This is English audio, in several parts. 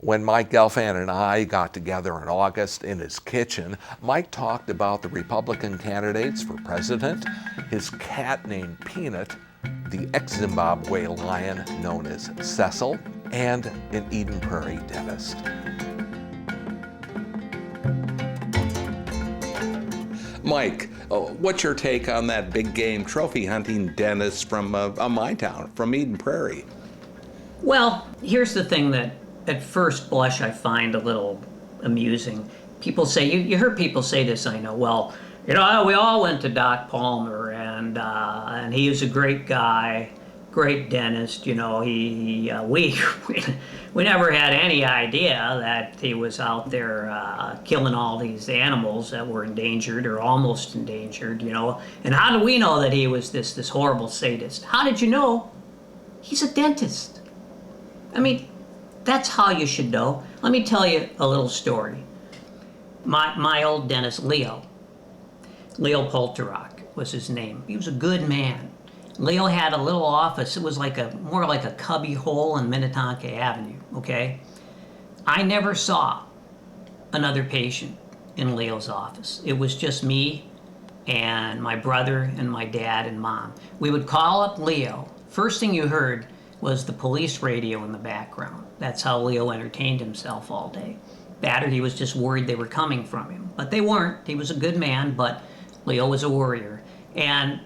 When Mike Gelfand and I got together in August in his kitchen, Mike talked about the Republican candidates for president, his cat named Peanut, the ex-Zimbabwe lion known as Cecil, and an Eden Prairie dentist. Mike, what's your take on that big game trophy hunting dentist from my town, from Eden Prairie? Well, here's the thing that at first blush I find a little amusing. People say, you heard people say this, I know, well, we all went to Doc Palmer and he was a great guy, great dentist, we never had any idea that he was out there killing all these animals that were endangered or almost endangered, and how do we know that he was this horrible sadist? How did you know? He's a dentist. I mean, that's how you should know. Let me tell you a little story. My old dentist, Leo Polterock was his name. He was a good man. Leo had a little office. It was more like a cubby hole in Minnetonka Avenue, okay? I never saw another patient in Leo's office. It was just me and my brother and my dad and mom. We would call up Leo. First thing you heard was the police radio in the background. That's how Leo entertained himself all day. That or he was just worried they were coming from him. But they weren't. He was a good man, but Leo was a worrier. And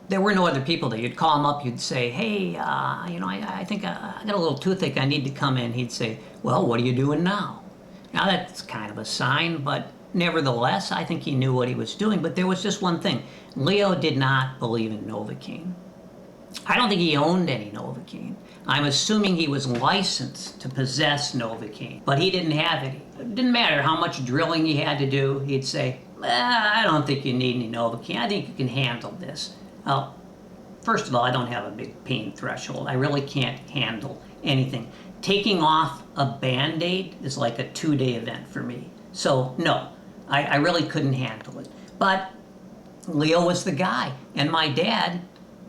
there were no other people there. You'd call him up, you'd say, hey, I think I got a little toothache, I need to come in. He'd say, well, what are you doing now? Now that's kind of a sign, but nevertheless, I think he knew what he was doing. But there was just one thing. Leo did not believe in Novocaine. I don't think he owned any Novocaine. I'm assuming he was licensed to possess Novocaine, but he didn't have any. It didn't matter how much drilling he had to do. He'd say, I don't think you need any Novocaine. I think you can handle this. Well, first of all, I don't have a big pain threshold. I really can't handle anything. Taking off a Band-Aid is like a 2-day event for me. So no, I really couldn't handle it. But Leo was the guy, and my dad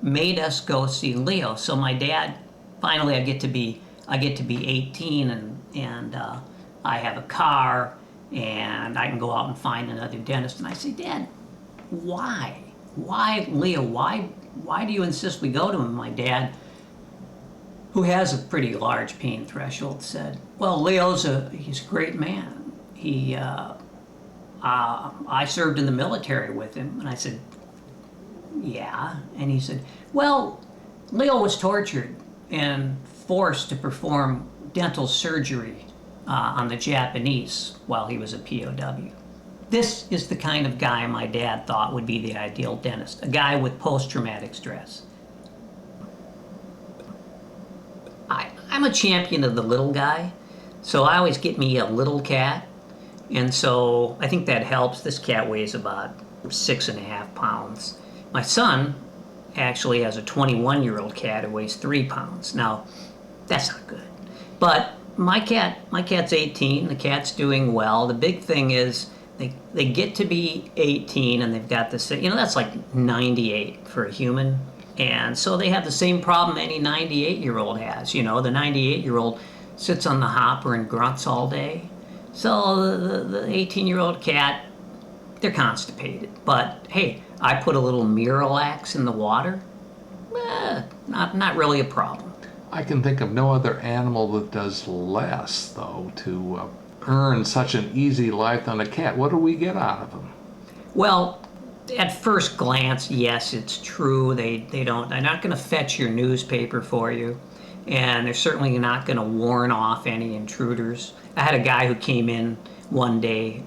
made us go see Leo. So my dad, finally I get to be 18 and I have a car and I can go out and find another dentist. And I say, Dad, why? Why, Leo, why do you insist we go to him? My dad, who has a pretty large pain threshold, said, well, he's a great man. I served in the military with him. And I said, yeah. And he said, well, Leo was tortured and forced to perform dental surgery on the Japanese while he was a POW. This is the kind of guy my dad thought would be the ideal dentist, a guy with post-traumatic stress. I'm a champion of the little guy, so I always get me a little cat, and so I think that helps. This cat weighs about 6.5 pounds. My son actually has a 21-year-old cat who weighs 3 pounds. Now, that's not good. But my cat's 18, the cat's doing well. The big thing is they get to be 18 and they've got this, that's like 98 for a human. And so they have the same problem any 98-year-old has. The 98-year-old sits on the hopper and grunts all day. So the 18-year-old cat, they're constipated. But hey, I put a little Miralax in the water. Not really a problem. I can think of no other animal that does less, though, to earn such an easy life than a cat. What do we get out of them? Well, at first glance, yes, it's true. They're not going to fetch your newspaper for you, and they're certainly not going to warn off any intruders. I had a guy who came in one day,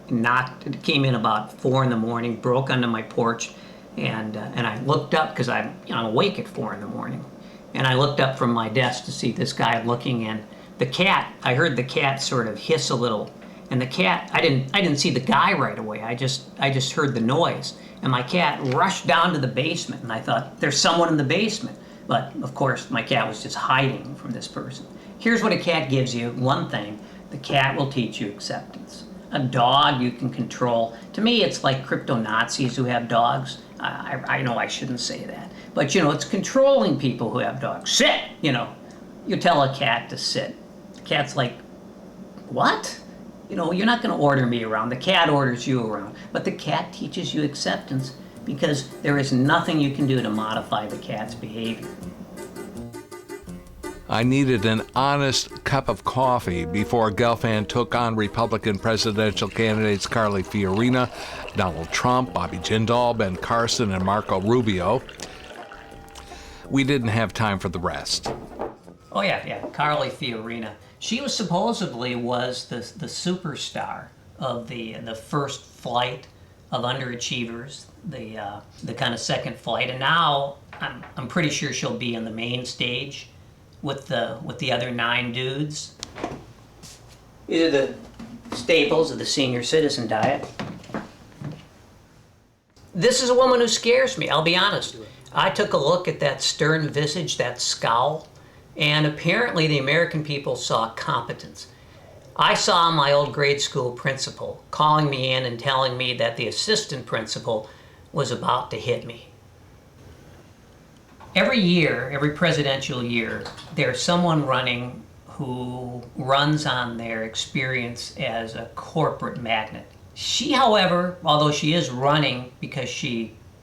came in about 4 in the morning, broke onto my porch, and I looked up because I'm awake at 4 in the morning, and I looked up from my desk to see this guy looking, and the cat, I heard the cat sort of hiss a little, and the cat, I didn't see the guy right away. I just heard the noise, and my cat rushed down to the basement, and I thought, there's someone in the basement. But of course, my cat was just hiding from this person. Here's what a cat gives you, one thing: the cat will teach you acceptance. A dog you can control. To me, it's like crypto-Nazis who have dogs. I know I shouldn't say that, but it's controlling people who have dogs. Sit, you tell a cat to sit. The cat's like What? You know, you're not going to order me around. The cat orders you around. But the cat teaches you acceptance because there is nothing you can do to modify the cat's behavior. I needed an honest cup of coffee before Gelfand took on Republican presidential candidates Carly Fiorina, Donald Trump, Bobby Jindal, Ben Carson, and Marco Rubio. We didn't have time for the rest. Oh yeah, Carly Fiorina. She was supposedly the superstar of the first flight of underachievers, the kind of second flight, and now I'm pretty sure she'll be in the main stage with the other 9 dudes. These are the staples of the senior citizen diet. This is a woman who scares me, I'll be honest. I took a look at that stern visage, that scowl, and apparently the American people saw competence. I saw my old grade school principal calling me in and telling me that the assistant principal was about to hit me. Every year, every presidential year, there's someone running who runs on their experience as a corporate magnate. She, however, although she is running because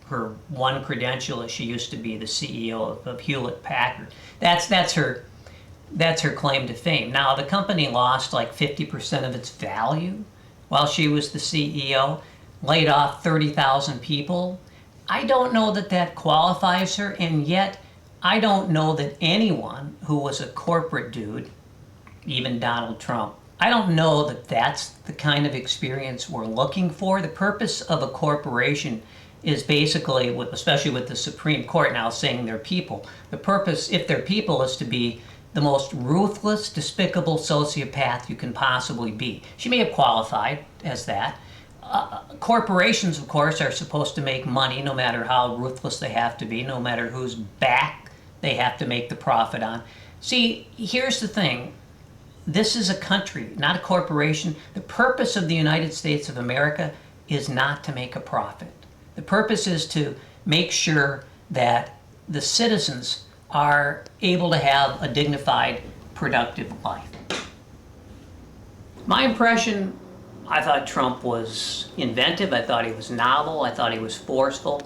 her one credential is she used to be the CEO of Hewlett Packard. That's her claim to fame. Now, the company lost like 50% of its value while she was the CEO, laid off 30,000 people. I don't know that qualifies her, and yet I don't know that anyone who was a corporate dude, even Donald Trump, I don't know that that's the kind of experience we're looking for. The purpose of a corporation is basically, especially with the Supreme Court now saying they're people, the purpose, if they're people, is to be the most ruthless, despicable sociopath you can possibly be. She may have qualified as that. Corporations, of course, are supposed to make money no matter how ruthless they have to be, no matter whose back they have to make the profit on. See, here's the thing. This is a country, not a corporation. The purpose of the United States of America is not to make a profit. The purpose is to make sure that the citizens are able to have a dignified, productive life. My impression, I thought Trump was inventive. I thought he was novel. I thought he was forceful.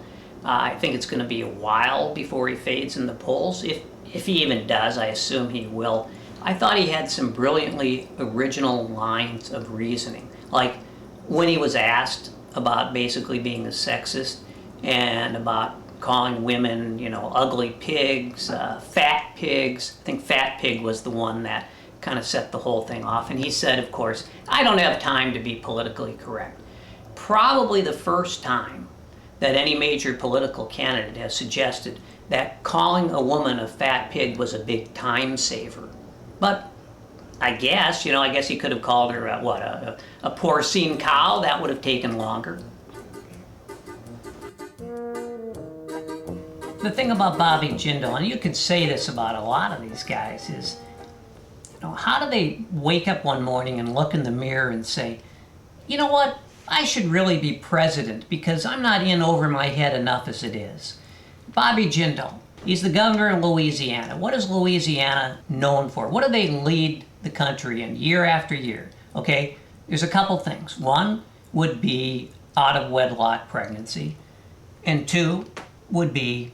I think it's going to be a while before he fades in the polls. If he even does, I assume he will. I thought he had some brilliantly original lines of reasoning. Like when he was asked about basically being a sexist and about calling women, ugly pigs, fat pigs. I think fat pig was the one that kind of set the whole thing off. And he said, of course, I don't have time to be politically correct. Probably the first time that any major political candidate has suggested that calling a woman a fat pig was a big time saver. But I guess he could have called her a porcine cow. That would have taken longer. The thing about Bobby Jindal, and you could say this about a lot of these guys, is how do they wake up one morning and look in the mirror and say, you know what, I should really be president because I'm not in over my head enough as it is. Bobby Jindal, he's the governor of Louisiana. What is Louisiana known for? What do they lead the country in year after year? Okay, there's a couple things. One would be out of wedlock pregnancy, and 2 would be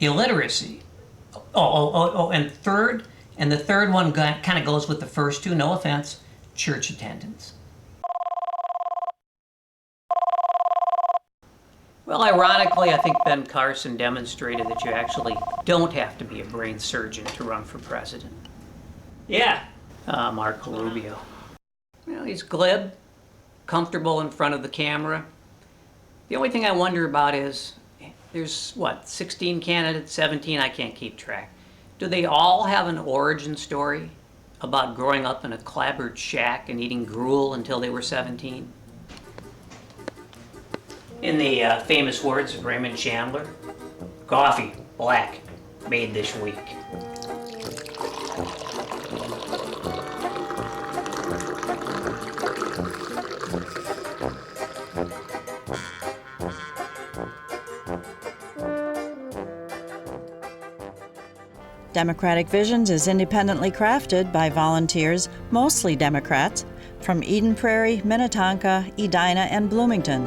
illiteracy. And the third one kind of goes with the first 2, no offense, church attendance. Well, ironically, I think Ben Carson demonstrated that you actually don't have to be a brain surgeon to run for president. Yeah, Marco Rubio. Well, he's glib, comfortable in front of the camera. The only thing I wonder about is, there's 16 candidates, 17, I can't keep track. Do they all have an origin story about growing up in a clapboard shack and eating gruel until they were 17? In the famous words of Raymond Chandler, coffee, black, made this week. Democratic Visions is independently crafted by volunteers, mostly Democrats, from Eden Prairie, Minnetonka, Edina, and Bloomington.